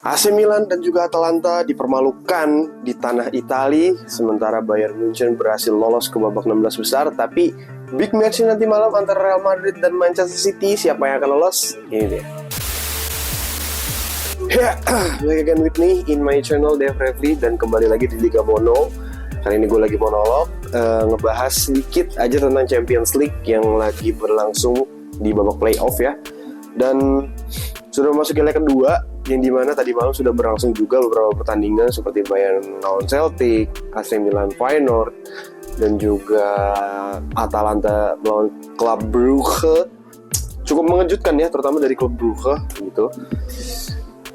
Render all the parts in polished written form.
AC Milan dan juga Atalanta dipermalukan di tanah Italia, sementara Bayern Munchen berhasil lolos ke babak 16 besar. Tapi big match nanti malam antara Real Madrid dan Manchester City, siapa yang akan lolos? Ini dia. Back again with me in my channel Dev Refli, dan kembali lagi di Liga Mono. Kali ini gue lagi monolog, ngebahas sedikit aja tentang Champions League yang lagi berlangsung di babak playoff ya. Dan sudah masuk ke leg kedua, yang dimana tadi malam sudah berlangsung juga beberapa pertandingan seperti Bayern lawan Celtic, AC Milan Feyenoord, dan juga Atalanta melawan Club Brugge. Cukup mengejutkan ya, terutama dari Club Brugge gitu.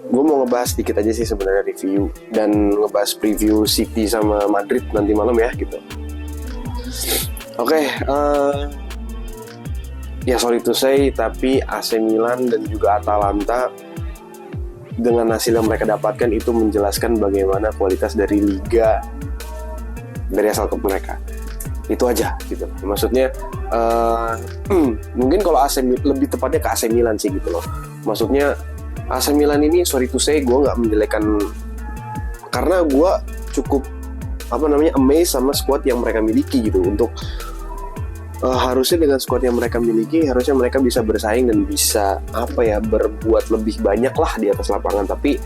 Gue mau ngebahas sedikit aja sih sebenarnya review dan ngebahas preview City sama Madrid nanti malam ya gitu. Oke, ya sorry to say, tapi AC Milan dan juga Atalanta dengan hasil yang mereka dapatkan itu menjelaskan bagaimana kualitas dari liga dari asal klub mereka. Itu aja gitu. Maksudnya mungkin kalau lebih tepatnya ke AC Milan sih gitu loh. Maksudnya AC Milan ini sorry to say gue nggak menjelekan, karena gue cukup amazed sama squad yang mereka miliki gitu. Untuk harusnya dengan squad yang mereka miliki, harusnya mereka bisa bersaing dan bisa berbuat lebih banyak lah di atas lapangan. Tapi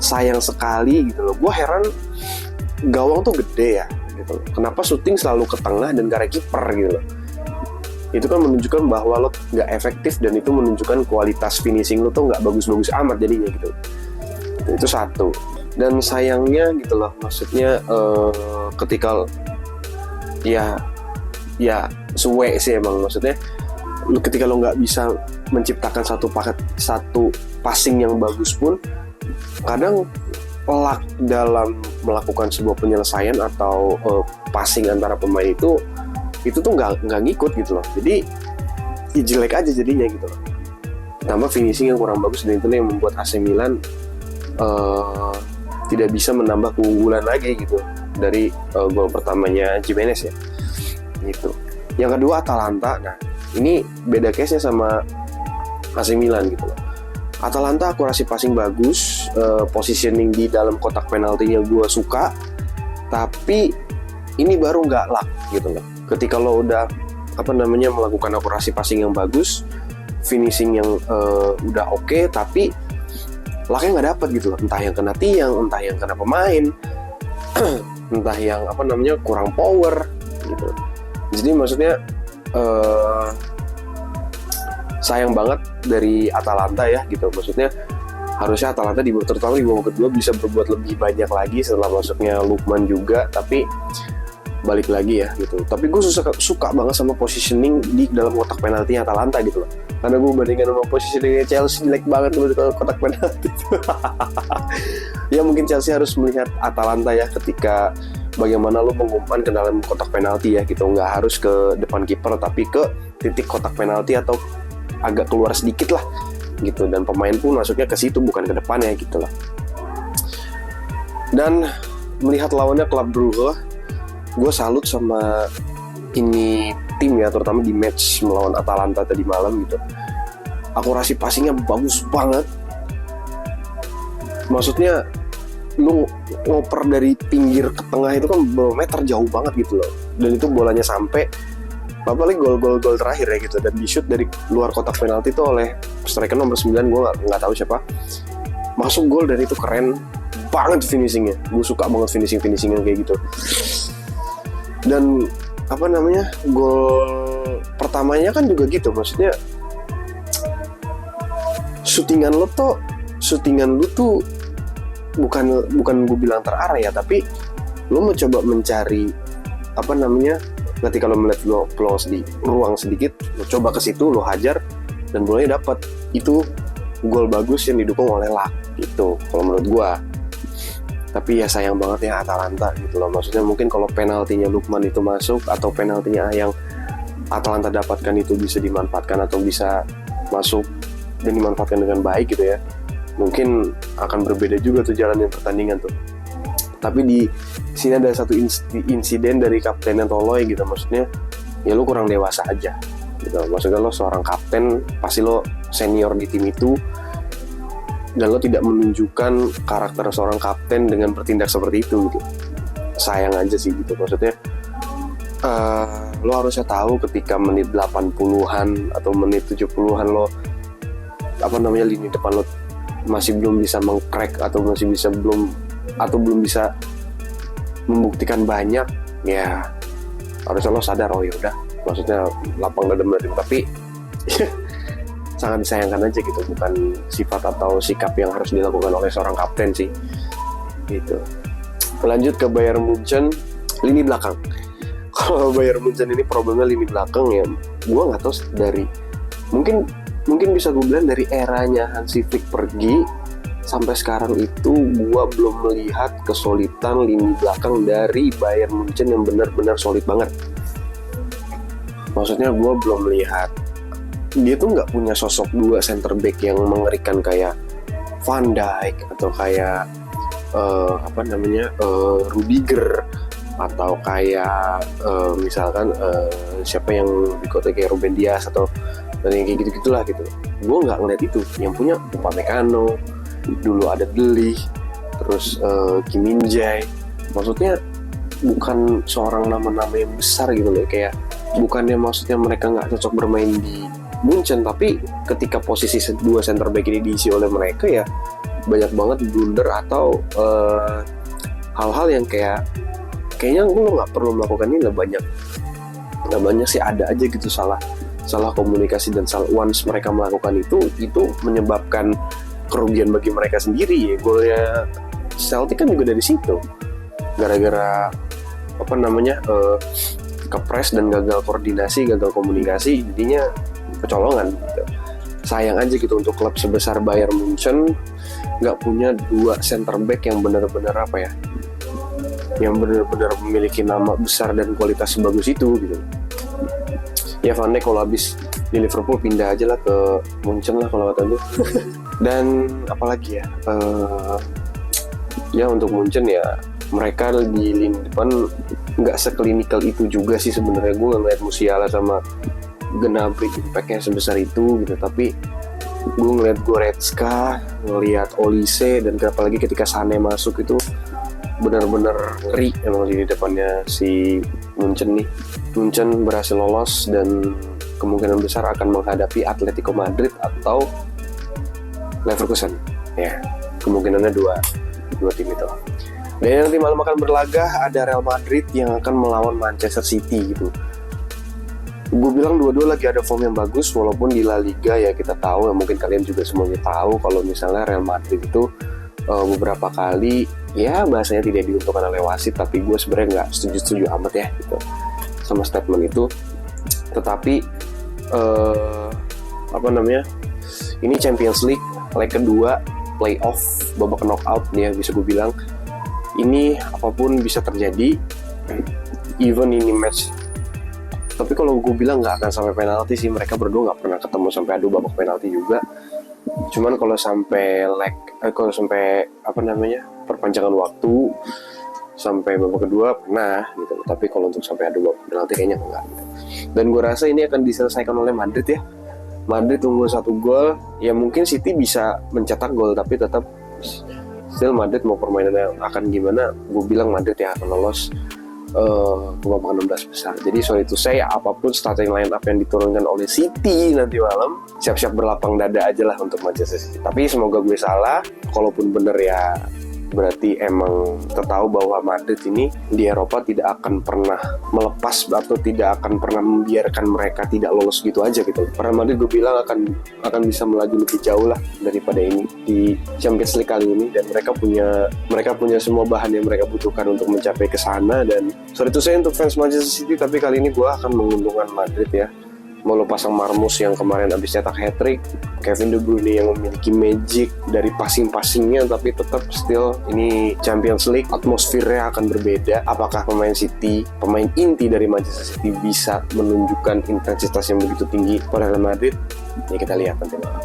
sayang sekali gitu loh, gue heran gawang tuh gede ya gitu loh. Kenapa syuting selalu ke tengah dan gak ada kiper gitu loh. Itu kan menunjukkan bahwa lo gak efektif, dan itu menunjukkan kualitas finishing lo tuh gak bagus-bagus amat jadinya gitu. Itu satu. Dan sayangnya gitu loh, maksudnya ketika ya suwe sih emang, maksudnya ketika lo nggak bisa menciptakan satu passing yang bagus pun, kadang pelak dalam melakukan sebuah penyelesaian atau passing antara pemain itu tuh nggak ngikut gitu loh. Jadi ya jelek aja jadinya gitu loh. Tambah finishing yang kurang bagus, dan itu yang membuat AC Milan tidak bisa menambah keunggulan lagi gitu dari gol pertamanya Jimenez ya gitu. Yang kedua Atalanta, nah ini beda case-nya sama AC Milan gitu loh. Atalanta akurasi passing bagus, positioning di dalam kotak penaltinya gue suka, tapi ini baru nggak luck gitu loh. Ketika lo udah melakukan akurasi passing yang bagus, finishing yang udah oke, tapi lucknya nggak dapet gitu loh. Entah yang kena tiang, entah yang kena pemain, entah yang kurang power gitu. Jadi maksudnya sayang banget dari Atalanta ya gitu. Maksudnya harusnya Atalanta terutama di babak kedua bisa berbuat lebih banyak lagi setelah masuknya Lookman juga, tapi balik lagi ya gitu. Tapi gue suka banget sama positioning di dalam kotak penalti Atalanta gitu loh. Karena gue bandingkan sama positioningnya Chelsea, jelek banget di kotak penalti. Ya mungkin Chelsea harus melihat Atalanta ya, ketika bagaimana lo mengumpan ke dalam kotak penalti ya gitu. Nggak harus ke depan kiper, tapi ke titik kotak penalti atau agak keluar sedikit lah gitu. Dan pemain pun masuknya ke situ, bukan ke depan ya gitu lah. Dan melihat lawannya Club Brugge, gue salut sama ini tim ya, terutama di match melawan Atalanta tadi malam gitu. Akurasi passingnya bagus banget. Maksudnya lu ngoper dari pinggir ke tengah itu kan beberapa meter jauh banget gitu loh. Dan itu bolanya sampai apalagi gol terakhir ya gitu, dan di shoot dari luar kotak penalti itu oleh striker nomor 9, gue nggak tahu siapa. Masuk gol, dan itu keren banget finishingnya. Gue suka banget finishing kayak gitu. Dan gol pertamanya kan juga gitu, maksudnya syutingan lu tuh bukan gue bilang terarah ya, tapi lu mencoba mencari ketika lo melihat lo peluang ruang sedikit, lo coba ke situ, lo hajar, dan bolanya dapat. Itu gol bagus yang didukung oleh luck gitu kalau menurut gue. Tapi ya sayang banget ya Atalanta gitu loh. Maksudnya mungkin kalau penaltinya Lookman itu masuk, atau penaltinya yang Atalanta dapatkan itu bisa dimanfaatkan atau bisa masuk dan dimanfaatkan dengan baik gitu ya, mungkin akan berbeda juga tuh jalannya pertandingan tuh. Tapi di sini ada satu insiden dari kaptennya Toloi gitu. Maksudnya ya lo kurang dewasa aja gitu. Maksudnya lo seorang kapten, pasti lo senior di tim itu, dan lo tidak menunjukkan karakter seorang kapten dengan bertindak seperti itu gitu. Sayang aja sih gitu, maksudnya lo harusnya tahu ketika menit 80-an atau menit 70-an lo lini depan lo masih belum bisa mengcrack atau belum bisa membuktikan banyak, ya harusnya lo sadar, oh ya udah, maksudnya lapang dada menerima. Tapi sangat disayangkan aja gitu, bukan sifat atau sikap yang harus dilakukan oleh seorang kapten sih gitu. Lanjut ke Bayern Munchen, lini belakang. Kalau Bayern Munchen ini problemnya lini belakang ya, gue nggak tahu dari mungkin bisa gue bilang dari eranya Hansi Flick pergi sampai sekarang itu gue belum melihat kesulitan lini belakang dari Bayern Munchen yang benar-benar solid banget. Maksudnya gue belum melihat dia tuh nggak punya sosok dua center back yang mengerikan kayak Van Dijk atau kayak Rudiger atau kayak misalkan siapa yang di kota kayak Ruben Dias atau yang kayak gitu-gitulah gitu. Gue nggak ngeliat itu. Yang punya Upamecano, dulu ada Deli, terus Kim Min Jae. Maksudnya bukan seorang nama-nama yang besar gitu loh, kayak bukannya maksudnya mereka nggak cocok bermain di Munchen, tapi ketika posisi dua center back ini diisi oleh mereka ya banyak banget blunder atau hal-hal yang kayaknya lo nggak perlu melakukan ini. Nggak banyak sih, ada aja gitu salah komunikasi dan once mereka melakukan itu menyebabkan kerugian bagi mereka sendiri. Ya golnya Celtic kan juga dari situ, gara-gara kepres dan gagal koordinasi, gagal komunikasi, jadinya kecolongan gitu. Sayang aja gitu untuk klub sebesar Bayern Munchen nggak punya dua center back yang benar-benar memiliki nama besar dan kualitas sebagus itu gitu. Ya Van Dijk kalau habis di Liverpool pindah aja lah ke Munchen lah kalau kata gue. Dan apalagi ya, ya untuk Munchen ya mereka di lini depan nggak seklinikal itu juga sih sebenarnya. Gue ngeliat Musiala sama Gnabry impact-nya sebesar itu gitu, tapi gue ngeliat Goretzka, ngeliat Olise, dan apalagi ketika Sané masuk itu benar-benar ngeri emang di depannya si Munchen nih. Munchen berhasil lolos dan kemungkinan besar akan menghadapi Atletico Madrid atau Leverkusen. Ya, kemungkinannya dua tim itu. Dan nanti malam akan berlaga ada Real Madrid yang akan melawan Manchester City gitu. Gue bilang dua-dua lagi ada form yang bagus, walaupun di La Liga ya kita tahu, ya mungkin kalian juga semuanya tahu kalau misalnya Real Madrid itu beberapa kali ya bahasanya tidak diuntungkan oleh wasit, tapi gue sebenarnya nggak setuju amat ya gitu sama statement itu. Tetapi ini Champions League leg kedua, playoff, babak knockout ya bisa gue bilang. Ini apapun bisa terjadi, even ini match. Tapi kalau gue bilang nggak akan sampai penalti sih, mereka berdua nggak pernah ketemu sampai adu babak penalti juga. Cuman kalau sampai perpanjangan waktu sampai babak kedua pernah gitu. Tapi kalau untuk sampai adu babak penalti kayaknya enggak. Dan gue rasa ini akan diselesaikan oleh Madrid ya. Madrid tunggu 1 gol, ya mungkin City bisa mencetak gol, tapi tetap still Madrid mau permainannya akan gimana, gue bilang Madrid ya akan lolos ke babak 16 besar. Jadi sorry to say, apapun starting line up yang diturunkan oleh City nanti malam, siap-siap berlapang dada aja lah untuk Manchester City. Tapi semoga gue salah, kalaupun bener ya berarti emang tertahu bahwa Madrid ini di Eropa tidak akan pernah melepas atau tidak akan pernah membiarkan mereka tidak lolos gitu aja gitu. Karena Madrid gue bilang akan bisa melaju lebih jauh lah daripada ini di Champions League kali ini, dan mereka punya semua bahan yang mereka butuhkan untuk mencapai ke sana. Dan sorry to say untuk fans Manchester City, tapi kali ini gue akan menguntungkan Madrid ya. Mau lo pasang Marmus yang kemarin abis cetak hat-trick, Kevin De Bruyne yang memiliki magic dari passing-passingnya, tapi tetap still ini Champions League, atmosfernya akan berbeda. Apakah pemain City, pemain inti dari Manchester City bisa menunjukkan intensitas yang begitu tinggi pada Real Madrid? Ya kita lihat nanti malam.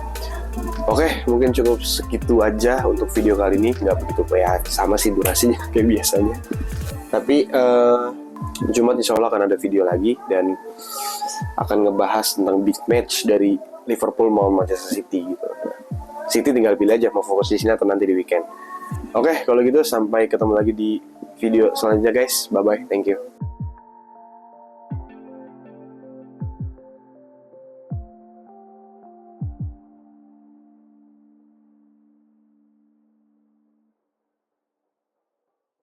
Oke, mungkin cukup segitu aja untuk video kali ini. Nggak begitu ya, sama sih durasinya kayak biasanya. Tapi Jumat insya Allah akan ada video lagi dan akan ngebahas tentang big match dari Liverpool melawan Manchester City gitu. City tinggal pilih aja mau fokus di sini atau nanti di weekend. Oke, kalau gitu sampai ketemu lagi di video selanjutnya guys. Bye bye, thank you.